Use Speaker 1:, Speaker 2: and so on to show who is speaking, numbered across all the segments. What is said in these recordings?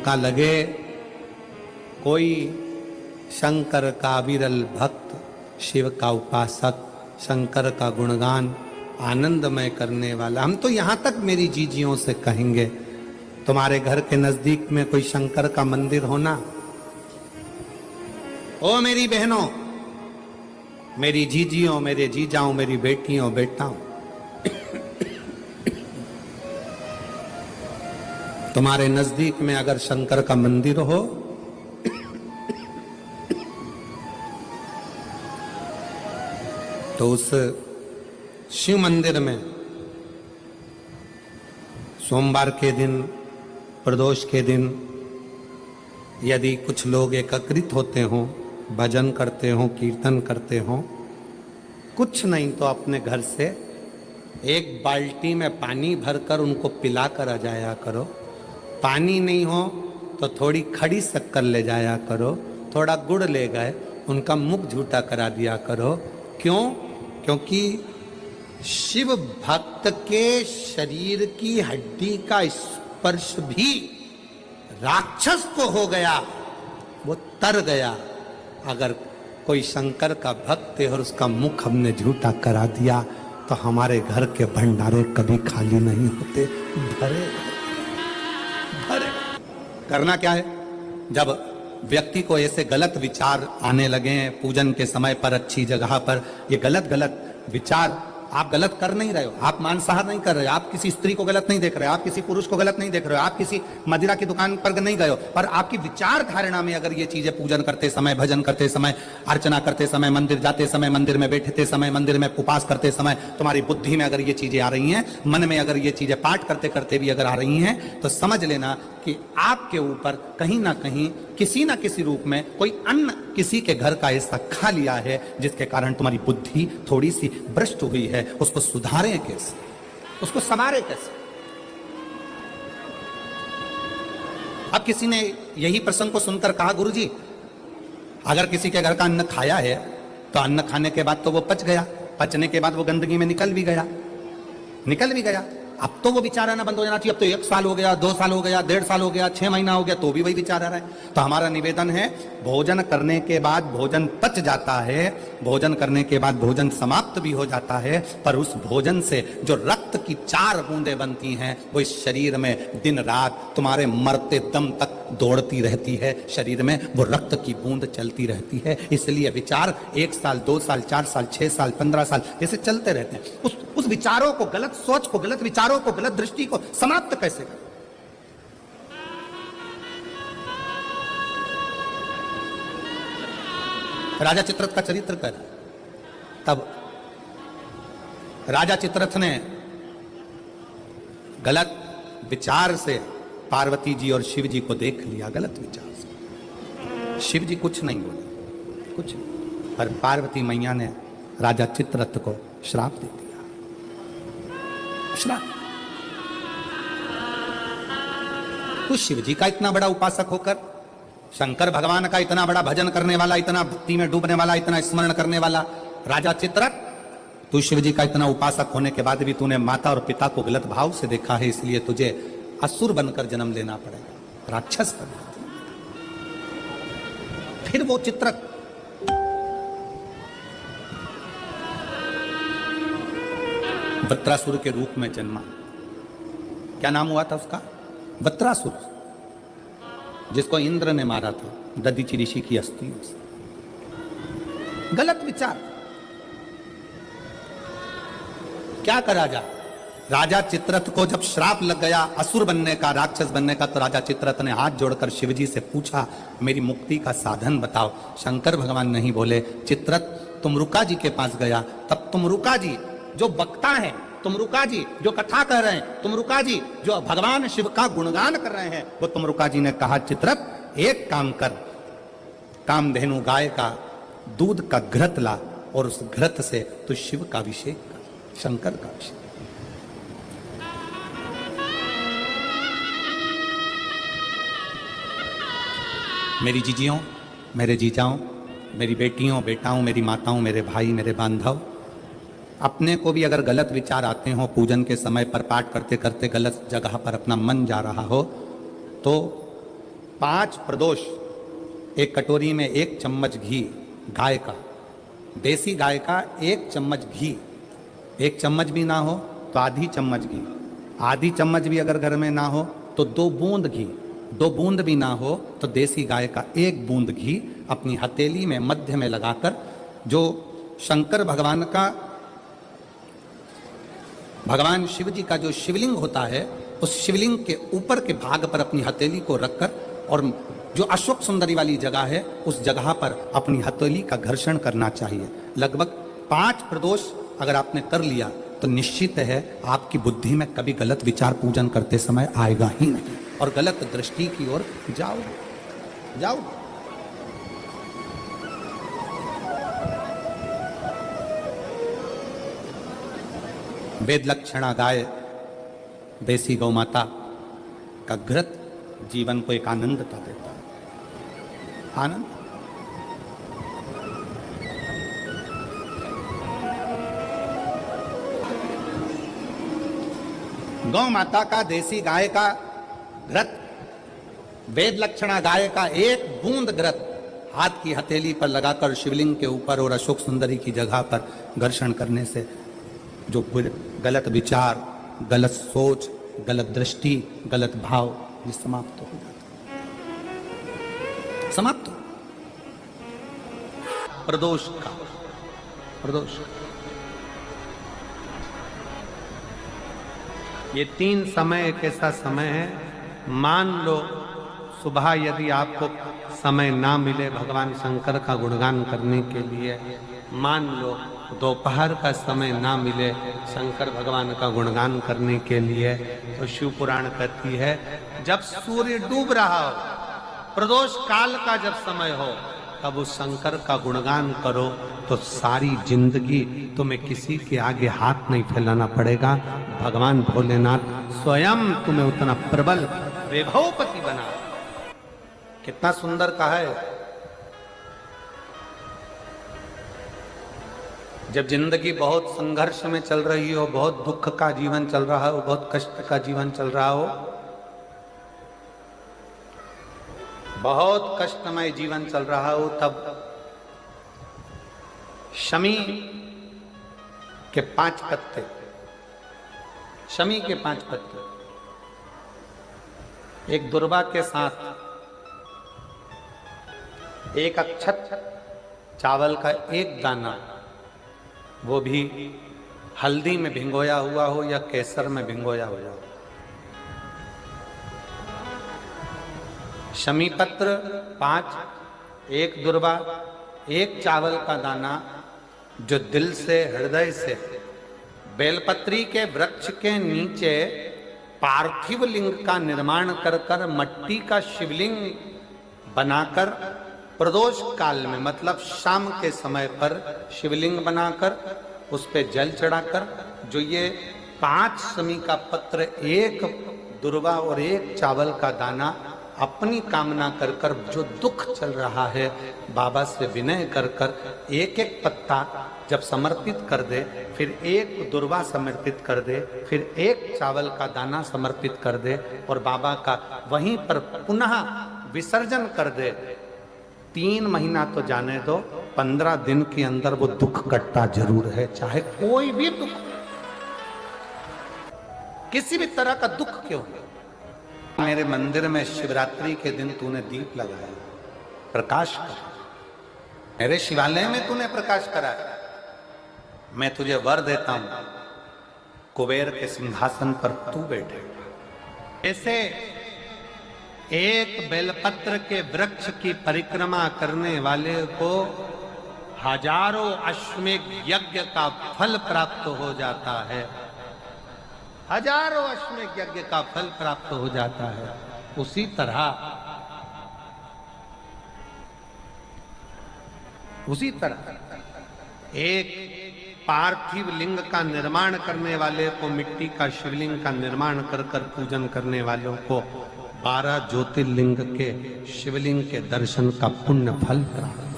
Speaker 1: का लगे कोई शंकर का विरल भक्त, शिव का उपासक, शंकर का गुणगान आनंदमय करने वाला। हम तो यहाँ तक मेरी जीजियों से कहेंगे, तुम्हारे घर के नजदीक में कोई शंकर का मंदिर होना। ओ मेरी बहनों, मेरी जीजियों, मेरे जीजाओं, मेरी बेटियों, बेटाओं, तुम्हारे नजदीक में अगर शंकर का मंदिर हो तो उस शिव मंदिर में सोमवार के दिन, प्रदोष के दिन यदि कुछ लोग एकत्रित होते हों, भजन करते हों, कीर्तन करते हों, कुछ नहीं तो अपने घर से एक बाल्टी में पानी भरकर उनको पिला कर आ जाया करो। पानी नहीं हो तो थोड़ी खड़ी शक्कर ले जाया करो, थोड़ा गुड़ ले गए, उनका मुख झूठा करा दिया करो। क्यों? क्योंकि शिव भक्त के शरीर की हड्डी का स्पर्श भी राक्षस को हो गया, वो तर गया। अगर कोई शंकर का भक्त है और उसका मुख हमने झूठा करा दिया तो हमारे घर के भंडारे कभी खाली नहीं होते, भरे भरे। करना क्या है? जब व्यक्ति को ऐसे गलत विचार आने लगे पूजन के समय पर, अच्छी जगह पर, ये गलत गलत विचार, आप गलत कर नहीं रहे हो, आप मांसाहार नहीं कर रहे हो, आप किसी स्त्री को गलत नहीं देख रहे हो, आप किसी पुरुष को गलत नहीं देख रहे हो, आप किसी मदिरा की दुकान पर नहीं गए हो, पर आपकी विचार धारणा में अगर ये चीजें पूजन करते समय, भजन करते समय, अर्चना करते समय, मंदिर जाते समय, मंदिर में बैठते समय, मंदिर में उपवास करते समय तुम्हारी बुद्धि में अगर ये चीजें आ रही हैं, मन में अगर ये चीजें पाठ करते करते भी अगर आ रही हैं, तो समझ लेना कि आपके ऊपर कहीं ना कहीं किसी ना किसी रूप में कोई अन्न किसी के घर का ऐसा खा लिया है जिसके कारण तुम्हारी बुद्धि थोड़ी सी भ्रष्ट हुई है। उसको सुधारें कैसे, उसको संवारें कैसे? अब किसी ने यही प्रसंग को सुनकर कहा, गुरुजी अगर किसी के घर का अन्न खाया है तो अन्न खाने के बाद तो वो पच गया, पचने के बाद वो गंदगी में निकल भी गया। अब तो वो विचार आना बंद हो जाना चाहिए। अब तो 1 साल हो गया, 2 साल हो गया, 1.5 साल हो गया, 6 महीना हो गया, तो भी वही विचार आ रहा है। तो हमारा निवेदन है, भोजन करने के बाद भोजन पच जाता है, भोजन करने के बाद भोजन समाप्त भी हो जाता है, पर उस भोजन से जो रक्त की 4 बूंदें बनती हैं वो इस शरीर में दिन रात तुम्हारे मरते दम तक दौड़ती रहती है, शरीर में वो रक्त की बूंद चलती रहती है। इसलिए विचार 1 साल, 2 साल, 4 साल, 6 साल, 15 साल जैसे चलते रहते हैं। उस विचारों को, गलत सोच को, गलत विचारों को, गलत दृष्टि को समाप्त कैसे करें? राजा चित्ररथ का चरित्र कर, तब राजा चित्ररथ ने गलत विचार से पार्वती जी और शिव जी को देख लिया, गलत विचार से। शिव जी कुछ नहीं बोले, कुछ नहीं, पर पार्वती मैया ने राजा चित्ररथ को श्राप दे दिया। श्राप। तो शिव जी का इतना बड़ा उपासक होकर, शंकर भगवान का इतना बड़ा भजन करने वाला, इतना भक्ति में डूबने वाला, इतना स्मरण करने वाला राजा चित्ररथ, तू शिव जी का इतना उपासक होने के बाद भी तूने माता और पिता को गलत भाव से देखा है, इसलिए तुझे असुर बनकर जन्म लेना पड़ेगा, राक्षस बनकर। फिर वो चित्ररथ वृत्रासुर के रूप में जन्मा। क्या नाम हुआ था उसका? वृत्रासुर, जिसको इंद्र ने मारा था दधीचि ऋषि की अस्थियों से। गलत विचार। क्या करा जा? राजा चित्ररथ को जब श्राप लग गया असुर बनने का, राक्षस बनने का, तो राजा चित्ररथ ने हाथ जोड़कर शिवजी से पूछा, मेरी मुक्ति का साधन बताओ। शंकर भगवान नहीं बोले। चित्ररथ तुम रुका जी के पास गया, तब तुम रुका जी जो वक्ता है, तुम रुका जी जो कथा कह रहे हैं, तुम रुका जी जो भगवान शिव का गुणगान कर रहे हैं, वो तुम रुका जी ने कहा, चित्ररथ एक काम कर, कामधेनु गाय का दूध का घृत ला और उस घृत से तू शिव का अभिषेक कर, शंकर का अभिषेक। मेरी जीजियों, मेरे जीजाओं, मेरी बेटियों, बेटाओं, मेरी माताओं, मेरे भाई, मेरे बांधव, अपने को भी अगर गलत विचार आते हो, पूजन के समय पर पाठ करते करते गलत जगह पर अपना मन जा रहा हो, तो 5 प्रदोष, एक कटोरी में 1 चम्मच घी गाय का, देसी गाय का 1 चम्मच घी, 1 चम्मच भी ना हो तो आधी चम्मच घी, आधी चम्मच भी अगर घर में ना हो तो 2 बूंद घी, 2 बूंद भी ना हो तो देसी गाय का 1 बूंद घी अपनी हथेली में मध्य में लगाकर, जो शंकर भगवान का, भगवान शिव जी का जो शिवलिंग होता है, उस शिवलिंग के ऊपर के भाग पर अपनी हथेली को रखकर, और जो अशोक सुंदरी वाली जगह है उस जगह पर अपनी हथेली का घर्षण करना चाहिए। लगभग 5 प्रदोष अगर आपने कर लिया तो निश्चित है आपकी बुद्धि में कभी गलत विचार पूजन करते समय आएगा ही नहीं, और गलत दृष्टि की ओर जाओ। वेद लक्षणा गाय, देसी गौ माता का घृत जीवन को एक आनंदता देता है। आनंद। गौ माता का, देसी गाय का घृत, वेद लक्षणा गाय का 1 बूंद घृत हाथ की हथेली पर लगाकर शिवलिंग के ऊपर और अशोक सुंदरी की जगह पर घर्षण करने से जो गलत विचार, गलत सोच, गलत दृष्टि, गलत भाव, ये समाप्त हो जाता है। समाप्त हो। प्रदोष का, प्रदोष, ये 3 समय एक ऐसा समय है, मान लो सुबह यदि आपको समय ना मिले भगवान शंकर का गुणगान करने के लिए, मान लो दोपहर का समय ना मिले शंकर भगवान का गुणगान करने के लिए, तो शिव पुराण कहती है जब सूर्य डूब रहा हो, प्रदोष काल का जब समय हो, तब उस शंकर का गुणगान करो तो सारी जिंदगी तुम्हें किसी के आगे हाथ नहीं फैलाना पड़ेगा। भगवान भोलेनाथ स्वयं तुम्हें उतना प्रबल वैभवपति बना। कितना सुंदर कहा है। जब जिंदगी बहुत संघर्ष में चल रही हो, बहुत दुख का जीवन चल रहा हो, बहुत कष्ट का जीवन चल रहा हो, बहुत कष्टमय जीवन चल रहा हो, तब शमी के 5 पत्ते, शमी के 5 पत्ते, एक दुर्वा के साथ 1 अक्षत चावल का 1 दाना, वो भी हल्दी में भिंगोया हुआ हो या केसर में भिंगोया हुआ हो, शमी पत्र 5, 1 दुर्वा, 1 चावल का दाना, जो दिल से, हृदय से बेलपत्री के वृक्ष के नीचे पार्थिव लिंग का निर्माण कर कर मट्टी का शिवलिंग बनाकर प्रदोष काल में, मतलब शाम के समय पर शिवलिंग बनाकर उस पे जल चढ़ाकर, जो ये 5 शमी का पत्र, 1 दुर्वा और 1 चावल का दाना अपनी कामना कर कर, जो दुख चल रहा है बाबा से विनय कर कर 1-1 पत्ता जब समर्पित कर दे, फिर 1 दुर्वा समर्पित कर दे, फिर 1 चावल का दाना समर्पित कर दे और बाबा का वहीं पर पुनः विसर्जन कर दे, 3 महीना तो जाने दो, 15 दिन के अंदर वो दुख कटता जरूर है, चाहे कोई भी दुख, किसी भी तरह का दुख क्यों हो। मेरे मंदिर में शिवरात्रि के दिन तूने दीप लगाया, प्रकाश करा, मेरे शिवालय में तूने प्रकाश कराया, मैं तुझे वर देता हूं, कुबेर के सिंहासन पर तू बैठे। ऐसे एक बेलपत्र के वृक्ष की परिक्रमा करने वाले को हजारों अश्वमेध यज्ञ का फल प्राप्त हो जाता है, हजारों अश्वमेध यज्ञ का फल प्राप्त हो जाता है। उसी तरह एक पार्थिव लिंग का निर्माण करने वाले को, मिट्टी का शिवलिंग का निर्माण कर कर पूजन करने वालों को 12 ज्योतिर्लिंग के शिवलिंग के दर्शन का पुण्य फल प्राप्त।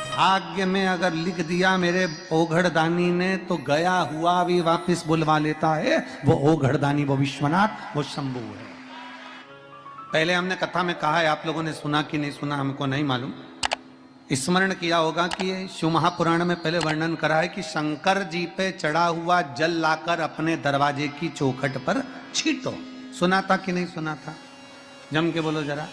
Speaker 1: भाग्य में अगर लिख दिया मेरे ओघड़दानी ने तो गया हुआ भी वापस बुलवा लेता है। वो ओघड़दानी, वो विश्वनाथ, वो शंभू है। पहले हमने कथा में कहा है, आप लोगों ने सुना कि नहीं सुना हमको नहीं मालूम। स्मरण किया होगा कि शिव महापुराण में पहले वर्णन करा है कि शंकर जी पे चढ़ा हुआ जल लाकर अपने दरवाजे की चौखट पर छींटो। सुना था कि नहीं सुना था? जम के बोलो जरा,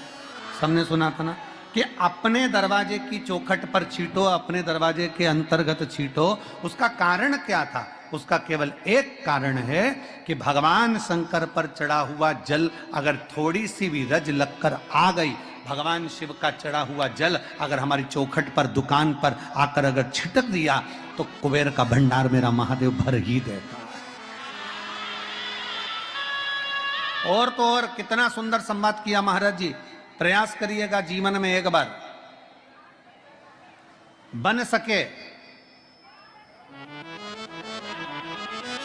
Speaker 1: सबने सुना था ना कि अपने दरवाजे की चौखट पर छींटो, अपने दरवाजे के अंतर्गत छींटो। उसका कारण क्या था? उसका केवल एक कारण है कि भगवान शंकर पर चढ़ा हुआ जल अगर थोड़ी सी भी रज लगकर आ गई, भगवान शिव का चढ़ा हुआ जल अगर हमारी चौखट पर, दुकान पर आकर अगर छिटक दिया तो कुबेर का भंडार मेरा महादेव भर ही देता। और तो और कितना सुंदर संवाद किया महाराज जी। प्रयास करिएगा जीवन में एक बार, बन सके,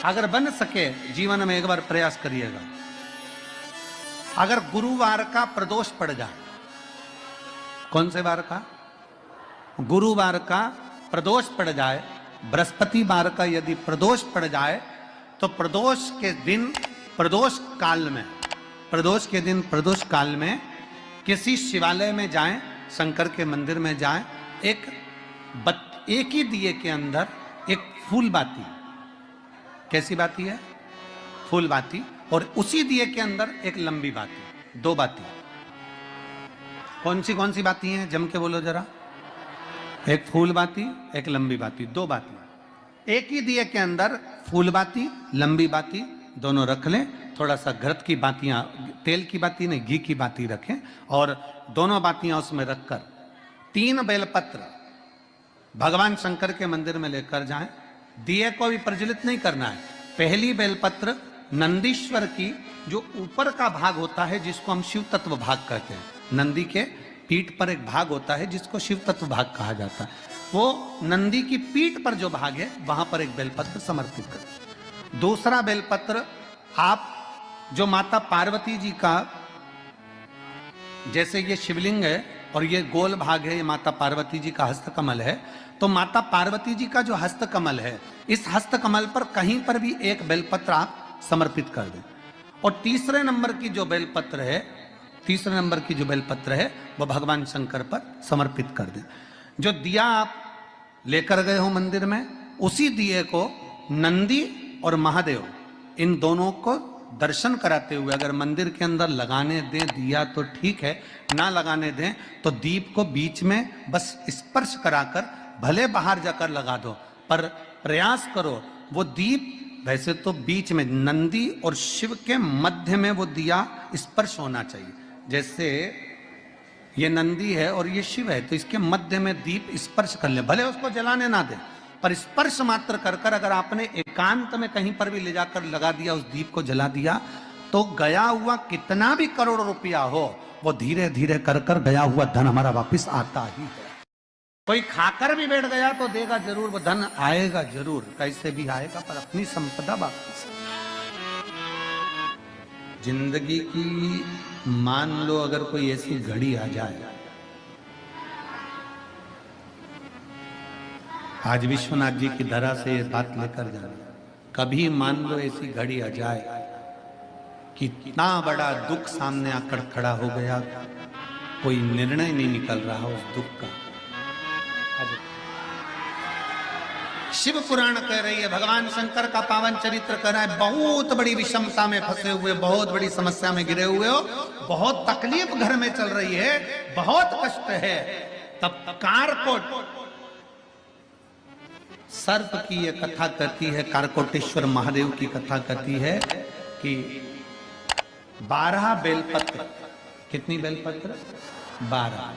Speaker 1: अगर बन सके जीवन में एक बार प्रयास करिएगा। अगर गुरुवार का प्रदोष पड़ जाए, कौन से वार का? गुरुवार का प्रदोष पड़ जाए, बृहस्पतिवार का यदि प्रदोष पड़ जाए तो प्रदोष के दिन, प्रदोष काल में, प्रदोष के दिन, प्रदोष काल में किसी शिवालय में जाएं, शंकर के मंदिर में जाएं, एक ही दिए के अंदर एक फूल बाती, कैसी बाती है? फूल बाती, और उसी दिए के अंदर एक लंबी बाती, दो बाती। कौन सी बाती हैं? जम के बोलो जरा। एक फूल बाती, एक लंबी बाती, दो बाती। एक ही दिए के अंदर फूल बाती, लंबी बाती दोनों रख लें। थोड़ा सा घृत की बातियां, तेल की बाती नहीं, घी की बाती रखें, और दोनों बातियां उसमें रखकर 3 बेलपत्र भगवान शंकर के मंदिर में लेकर जाएं। दिए को भी प्रज्वलित नहीं करना है। पहली बेलपत्र नंदीश्वर की, जो ऊपर का भाग होता है जिसको हम शिव तत्व भाग कहते हैं, नंदी के पीठ पर एक भाग होता है जिसको शिव तत्व भाग कहा जाता है, वो नंदी की पीठ पर जो भाग है वहां पर एक बेलपत्र समर्पित करें। दूसरा बेलपत्र आप जो माता पार्वती जी का, जैसे ये शिवलिंग है और ये गोल भाग है, ये माता पार्वती जी का हस्तकमल है, तो माता पार्वती जी का जो हस्तकमल है, इस हस्तकमल पर कहीं पर भी एक बेलपत्र आप समर्पित कर दें। और तीसरे नंबर की जो बेलपत्र है, तीसरे नंबर की जो बेलपत्र है वो भगवान शंकर पर समर्पित कर दें। जो दिया आप लेकर गए हो मंदिर में, उसी दिए को नंदी और महादेव, इन दोनों को दर्शन कराते हुए अगर मंदिर के अंदर लगाने दें दिया तो ठीक है, ना लगाने दें तो दीप को बीच में बस स्पर्श कराकर भले बाहर जाकर लगा दो, पर प्रयास करो वो दीप, वैसे तो बीच में नंदी और शिव के मध्य में वो दिया स्पर्श होना चाहिए। जैसे ये नंदी है और ये शिव है, तो इसके मध्य में दीप स्पर्श कर ले, भले उसको जलाने ना दे, पर स्पर्श मात्र कर कर अगर आपने एकांत में कहीं पर भी ले जाकर लगा दिया, उस दीप को जला दिया, तो गया हुआ कितना भी करोड़ रुपया हो, वो धीरे धीरे कर कर गया हुआ धन हमारा वापस आता ही है। कोई खाकर भी बैठ गया तो देगा जरूर, वो धन आएगा जरूर, कैसे भी आएगा, पर अपनी संपदा वापस। जिंदगी की मान लो अगर कोई ऐसी घड़ी आ जाए, आज विश्वनाथ जी की धरा से ये बात लेकर जाना, कभी मान लो ऐसी घड़ी आ जाए कि इतना बड़ा दुख सामने आकर खड़ा हो गया, कोई निर्णय नहीं निकल रहा उस दुख का। शिव पुराण कह रही है, भगवान शंकर का पावन चरित्र कह रहा है, बहुत बड़ी विषमता में फंसे हुए, बहुत बड़ी समस्या में गिरे हुए हो, बहुत तकलीफ घर में चल रही है, बहुत कष्ट है, तब कारकोट सर्प की ये कथा कहती है, कारकोटेश्वर महादेव की कथा कहती है कि 12 बेलपत्र, कितनी बेलपत्र? 12,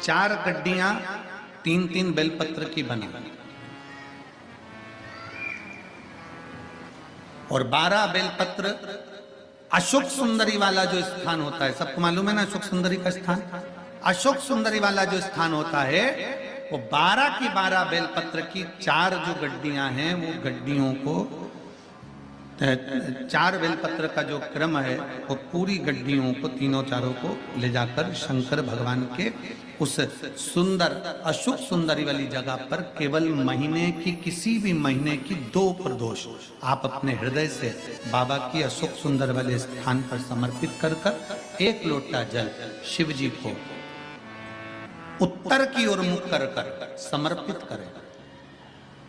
Speaker 1: 4 गड्डियां 3-3 बेलपत्र की बनी, और 12 बेलपत्र अशोक सुंदरी वाला जो स्थान होता है, सबको मालूम है ना अशोक सुंदरी का स्थान? अशोक सुंदरी वाला जो स्थान होता है, वो 12 की 12 बेलपत्र की 4 जो गड्डियां हैं, वो गड्डियों को चार बेलपत्र का जो क्रम है वो पूरी गड्डियों को, तीनों चारों को ले जाकर शंकर भगवान के उस सुंदर अशुभ सुंदरी वाली जगह पर केवल महीने की, किसी भी महीने की 2 प्रदोष आप अपने हृदय से बाबा की अशुभ सुंदर वाले स्थान पर समर्पित कर कर 1 लोटा जल शिव जी को उत्तर की ओर मुख कर कर समर्पित करें।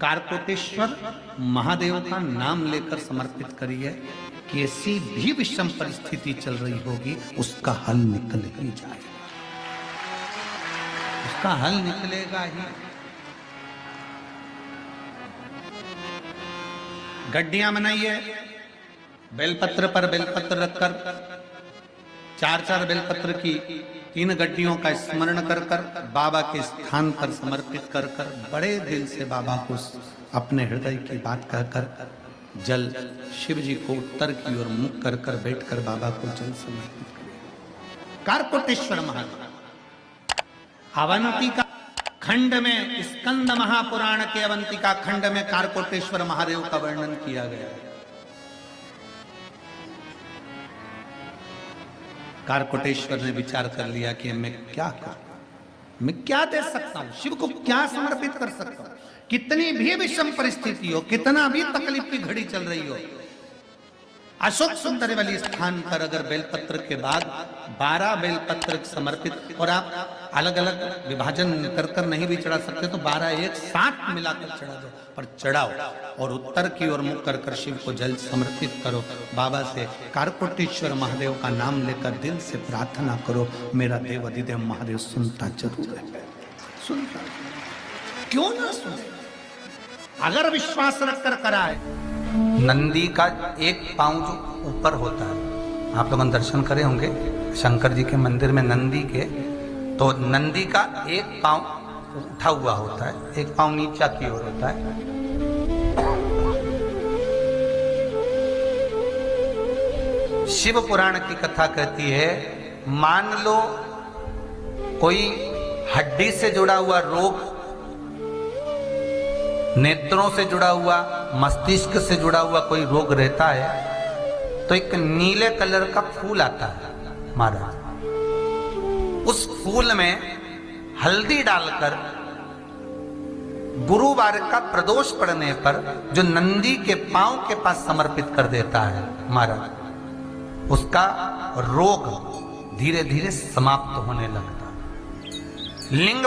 Speaker 1: कारकोटेश्वर महादेव का नाम लेकर समर्पित करिए। कैसी भी विषम परिस्थिति चल रही होगी उसका हल निकल ही जाएगा, उसका हल निकलेगा ही। गड्डियां बनाइए, बेलपत्र पर बेलपत्र रखकर 4-4 बेलपत्र की 3 गड्डियों का स्मरण कर कर बाबा के स्थान पर समर्पित कर कर बड़े दिल से बाबा को अपने हृदय की बात कहकर जल शिव जी को उत्तर की ओर मुख कर कर बैठकर बाबा को जल समर्पित करें। कारकोटेश्वर महादेव अवंतिका खंड में, स्कंद महापुराण के अवंतिका खंड में कारकोटेश्वर महादेव का वर्णन किया गया है। कारकोटेश्वर ने विचार कर लिया कि मैं क्या करूं, मैं क्या दे सकता हूं, शिव को क्या समर्पित कर सकता हूं। कितनी भी विषम परिस्थिति हो, कितना भी तकलीफ की घड़ी चल रही हो, अशोक सुंदर वाली स्थान पर अगर बेलपत्र के बाद 12 बेलपत्र समर्पित, और आप अलग अलग विभाजन कर कर नहीं भी चढ़ा सकते तो 12 एक साथ मिलाकर चढ़ा दो, पर चढ़ाओ और उत्तर की ओर मुख कर कर शिव को जल समर्पित करो। बाबा से कारकोटेश्वर महादेव का नाम लेकर दिल से प्रार्थना करो, मेरा देव अधिदेव महादेव सुनता जरूर है, सुनता, क्यों ना सुने, अगर विश्वास रखकर कराए। नंदी का एक पांव जो ऊपर होता है, आप लोगों ने दर्शन करे होंगे शंकर जी के मंदिर में नंदी के, तो नंदी का एक पांव उठा हुआ होता है, एक पांव नीचा की ओर होता है। शिव पुराण की कथा कहती है, मान लो कोई हड्डी से जुड़ा हुआ रोग, नेत्रों से जुड़ा हुआ, मस्तिष्क से जुड़ा हुआ कोई रोग रहता है, तो एक नीले कलर का फूल आता है महाराज, उस फूल में हल्दी डालकर गुरुवार का प्रदोष पड़ने पर जो नंदी के पांव के पास समर्पित कर देता है महाराज, उसका रोग धीरे धीरे समाप्त होने लगता है। लिंग